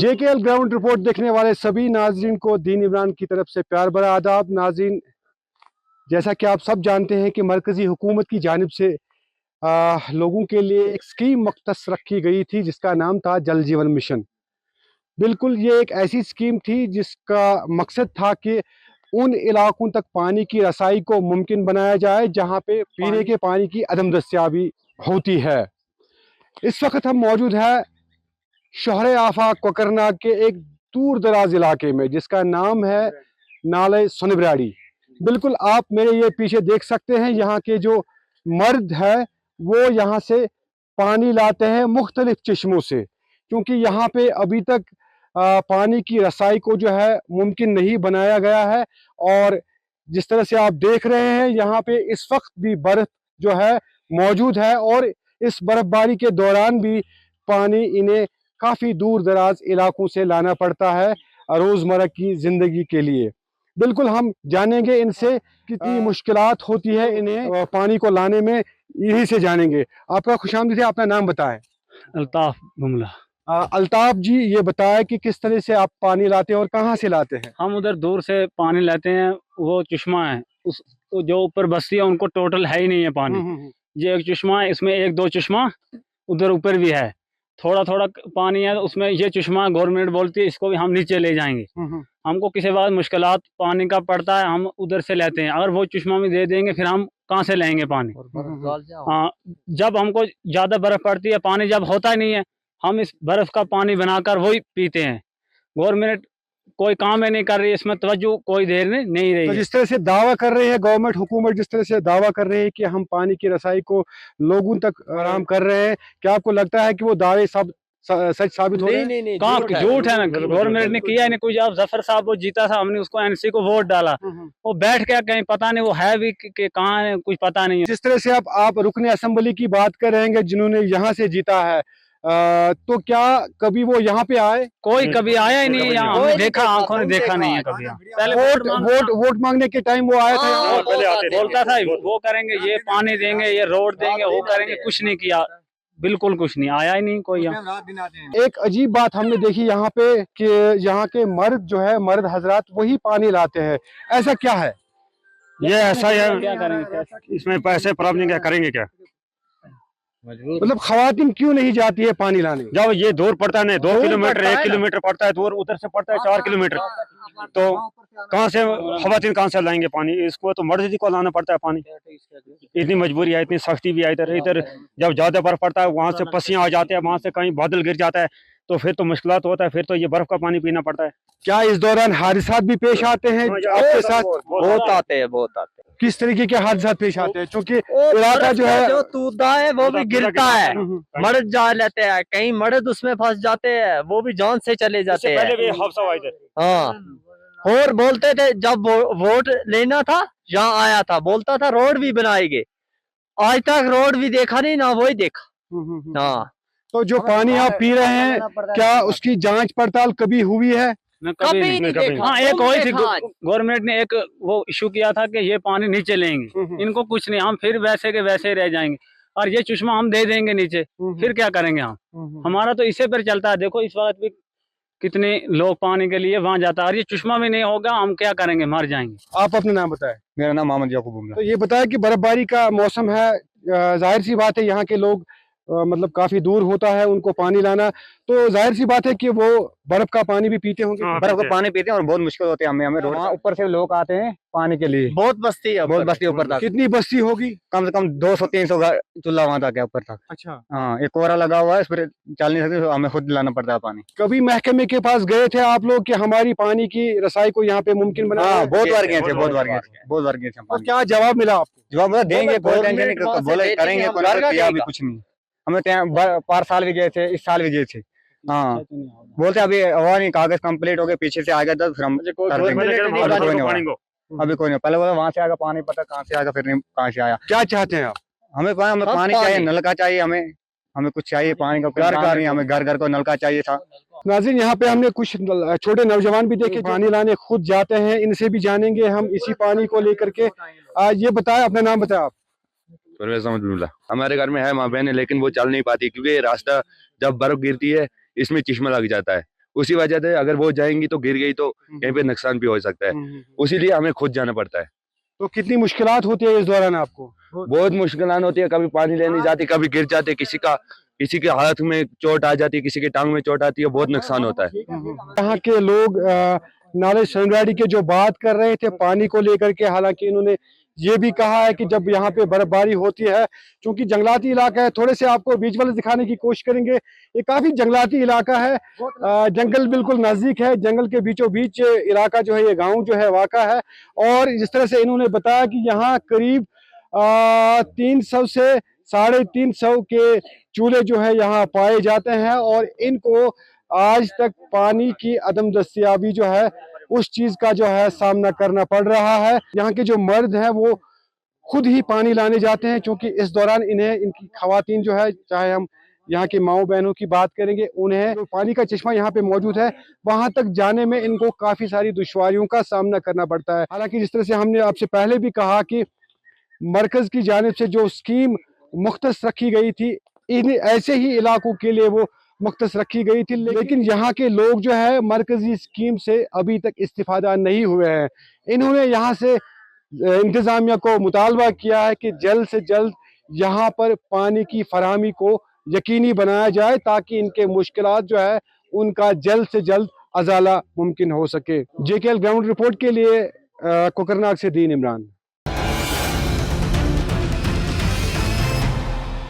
JKL ground report देखने वाले सभी नाजरीन को दीन इमरान की तरफ से प्यार भरा आदाब। नाजरीन, जैसा कि आप सब जानते हैं कि मरकज़ी हुकूमत की जानिब से लोगों के लिए एक स्कीम मख्तस रखी गई थी जिसका नाम था जल जीवन मिशन। बिल्कुल ये एक ऐसी स्कीम थी जिसका मकसद था कि उन इलाकों तक पानी की रसाई को मुमकिन बनाया जाए जहाँ पे पीने के पानी की अदम दस्तियाबी होती है। इस वक्त हम मौजूद है शहर आफाक कोकरनाग के एक दूर दराज इलाके में जिसका नाम है नाले सुनबराड़ी। बिल्कुल आप मेरे ये पीछे देख सकते हैं, यहाँ के जो मर्द है वो यहाँ से पानी लाते हैं मुख्तलिफ चश्मों से, क्योंकि यहाँ पे अभी तक पानी की रसाई को जो है मुमकिन नहीं बनाया गया है। और जिस तरह से आप देख रहे हैं यहाँ पे इस वक्त भी बर्फ जो है मौजूद है और इस बर्फबारी के दौरान भी पानी इन्हें काफ़ी दूर दराज इलाकों से लाना पड़ता है रोज़मर्रा की ज़िंदगी के लिए। बिल्कुल हम जानेंगे इनसे कितनी मुश्किलात होती है इन्हें पानी को लाने में, यहीं से जानेंगे। आपका खुशामदीद है, अपना नाम बताएं। अल्ताफ बुमला। अल्ताफ जी, ये बताएं कि किस तरह से आप पानी लाते हैं और कहाँ से लाते हैं? हम उधर दूर से पानी लाते हैं, वो चश्मा है उस जो ऊपर बस्ती है उनको टोटल है ही नहीं है पानी। ये एक चश्मा है, इसमें एक दो चश्मा उधर ऊपर भी है, थोड़ा थोड़ा पानी है उसमें। ये चश्मा गवर्नमेंट बोलती है इसको भी हम नीचे ले जाएंगे। हमको किसी बात मुश्किलात पानी का पड़ता है, हम उधर से लेते हैं। अगर वो चश्मा में दे देंगे फिर हम कहाँ से लेंगे पानी? हाँ, जब हमको ज्यादा बर्फ पड़ती है, पानी जब होता ही नहीं है, हम इस बर्फ का पानी बनाकर वही पीते हैं। गवर्नमेंट कोई काम ही नहीं कर रही है, इसमें तवज्जो कोई देर नहीं रही। तो जिस तरह से दावा कर रहे हैं गवर्नमेंट हुकूमत, जिस तरह से दावा कर रहे हैं कि हम पानी की रसाई को लोगों तक आराम कर रहे हैं, क्या आपको लगता है कि वो दावे सब सच साबित हो रहे हैं? नहीं, कहाँ झूठ है ना, गवर्नमेंट ने किया ही नहीं कुछ। अब जफर साहब वो जीता था, हमने उसको एनसी को वोट डाला, वो बैठ के कहीं पता नहीं वो है भी कि कहाँ है, कुछ पता नहीं है। जिस तरह से आप रुकने असेंबली की बात कर रहे हैं जिन्होंने यहाँ से जीता है, तो क्या कभी वो यहाँ पे आए? कोई कभी आया ही नहीं है यहाँ, हमने देखा, आंखों ने देखा नहीं है कभी। पहले वोट मांगने के टाइम वो आया था, बोलता था वो करेंगे, ये पानी देंगे, ये रोड देंगे, वो करेंगे, कुछ नहीं किया, बिल्कुल कुछ नहीं, आया ही नहीं कोई यहाँ। एक अजीब बात हमने देखी यहाँ पे कि यहाँ के मर्द जो है, मर्द हजरात वही पानी लाते हैं, ऐसा क्या है? ये ऐसा ही है, क्या करेंगे, इसमें पैसे प्रॉब्लम क्या करेंगे क्या? मतलब खवातीन क्यों नहीं जाती है पानी लाने? जब ये दूर पड़ता है, नहीं 2 किलोमीटर 1 किलोमीटर पड़ता है दूर, उधर से पड़ता है 4 किलोमीटर, तो कहाँ से खवातीन कहाँ से लाएंगे पानी? इसको तो मर्द को लाना पड़ता है पानी। इतनी मजबूरी है, इतनी सख्ती भी है। इधर जब ज्यादा बर्फ पड़ता है वहाँ से पसियाँ आ जाते हैं, वहाँ से कहीं बादल गिर जाता है तो फिर तो मुश्किलात होता है, फिर तो ये बर्फ का पानी पीना पड़ता है। क्या इस दौरान हादसात भी पेश आते हैं आपके साथ? बहुत आते हैं। किस तरीके के हादसात पेश आते हैं? क्योंकि इलाका जो है, जो तूदा है वो भी गिरता है, मर्द जा लेते हैं, कहीं मर्द उसमें फंस जाते हैं, वो भी जान से चले जाते हैं। हाँ, और बोलते थे जब वोट लेना था यहाँ आया था, बोलता था रोड भी बनाएंगे, आज तक रोड भी देखा नहीं ना वही देखा। हाँ, तो जो पानी आप पी रहे हैं क्या उसकी जांच पड़ताल कभी हुई है? कभी नहीं देखा। हाँ, एक वही थी, गवर्नमेंट ने एक वो इशू किया था कि ये पानी नीचे लेंगे, इनको कुछ नहीं, हम फिर वैसे के वैसे रह जाएंगे और ये चश्मा हम दे देंगे नीचे, फिर क्या करेंगे हम? हमारा तो इसे पर चलता है। देखो इस वक्त भी कितने लोग पानी के लिए वहां जाता है और ये चश्मा भी नहीं होगा, हम क्या करेंगे, मर जाएंगे। आप अपना नाम बताएं। मेरा नाम मोहम्मद याकूब बुमला। तो ये बताया कि बर्फबारी का मौसम है, जाहिर सी बात है यहाँ के लोग मतलब काफी दूर होता है उनको पानी लाना, तो जाहिर सी बात है कि वो बर्फ का पानी भी पीते होंगे। बर्फ का पानी पीते हैं और बहुत मुश्किल होती है हमें रोड ऊपर से लोग आते हैं पानी के लिए। बहुत बस्ती है, बहुत बस्ती ऊपर तक। कितनी बस्ती होगी? कम से कम 200-300 चूल्हा वहाँ तक है ऊपर तक। अच्छा, हाँ, एक कोहरा लगा हुआ है, इस पर चल नहीं सकते, हमें खुद लाना पड़ता है पानी। कभी महकमे के पास गए थे आप लोग कि हमारी पानी की रसाई को यहाँ पे मुमकिन बना? हाँ, बहुत बार गए थे, बहुत बार गए थे। और क्या जवाब मिला आपको? जवाब देंगे, कोई टेंशन नहीं, बोले करेंगे, भी कुछ नहीं। हमें पार साल भी गए थे, इस साल भी गए थे। हाँ, बोलते अभी हुआ नहीं, कागज कंप्लीट हो गए, पीछे से आ गया तो फिर हम कर देंगे। अभी कोई नहीं, पहले बोला वहाँ से आएगा पानी, पता कहाँ से आएगा, फिर नहीं कहाँ से आया। क्या चाहते हैं आप? हमें पानी चाहिए, नलका चाहिए, हमें कुछ चाहिए पानी का, हमें घर को नलका चाहिए था। नाज़रीन, यहाँ पे हमने कुछ छोटे नौजवान भी देखे पानी लाने खुद जाते हैं, इनसे भी जानेंगे हम इसी पानी को लेकर के। ये बताएं, अपना नाम बताएं आप। हमारे घर में है माँ बहन है, लेकिन वो चल नहीं पाती क्योंकि रास्ता जब बर्फ गिरती है इसमें चश्मा लग जाता है उसी वजह से अगर वो जाएंगी तो गिर गई तो कहीं पे नुकसान भी हो सकता है, उसीलिए हमें खुद जाना पड़ता है। तो कितनी मुश्किलात होती है इस दौरान आपको? बहुत मुश्किलात होती है, कभी पानी लेने जाती, कभी गिर जाते, किसी के हाथ में चोट आ जाती है, किसी के टांग में चोट आती है, बहुत नुकसान होता है। यहाँ के लोग नाले संगराड़ी के जो बात कर रहे थे पानी को लेकर के, हालांकि इन्होंने ये भी कहा है कि जब यहाँ पे बर्फबारी होती है, चूंकि जंगलाती इलाका है, थोड़े से आपको विजुअल दिखाने की कोशिश करेंगे। ये काफी जंगलाती इलाका है, जंगल बिल्कुल नजदीक है, जंगल के बीचों बीच इलाका जो है, ये गांव जो है वाक़ा है। और जिस तरह से इन्होंने बताया कि यहाँ करीब 300 से 350 के चूल्हे जो है यहाँ पाए जाते हैं, और इनको आज तक पानी की अदम दस्तयाबी जो है उस चीज का जो है सामना करना पड़ रहा है। यहाँ के जो मर्द हैं वो खुद ही पानी लाने जाते हैं, क्योंकि इस दौरान इनकी खवातीन जो है, चाहे हम यहाँ की माओ बहनों की बात करेंगे, उन्हें जो पानी का चश्मा यहाँ पे मौजूद है वहां तक जाने में इनको काफी सारी दुश्वारियों का सामना करना पड़ता है। हालांकि जिस तरह से हमने आपसे पहले भी कहा कि मरकज की जानिब से जो स्कीम मुख्तस रखी गई थी, इन ऐसे ही इलाकों के लिए वो मुख्तस रखी गई थी, लेकिन यहाँ के लोग जो है मरकजी स्कीम से अभी तक इस्तिफादा नहीं हुए हैं। इन्होंने यहाँ से इंतजामिया को मुतालबा किया है कि जल्द से जल्द यहाँ पर पानी की फराहमी को यकीनी बनाया जाए, ताकि इनके मुश्किलात जो है उनका जल्द से जल्द अजाला मुमकिन हो सके। JKL ग्राउंड रिपोर्ट के लिए कोकरनाग से दीन इमरान।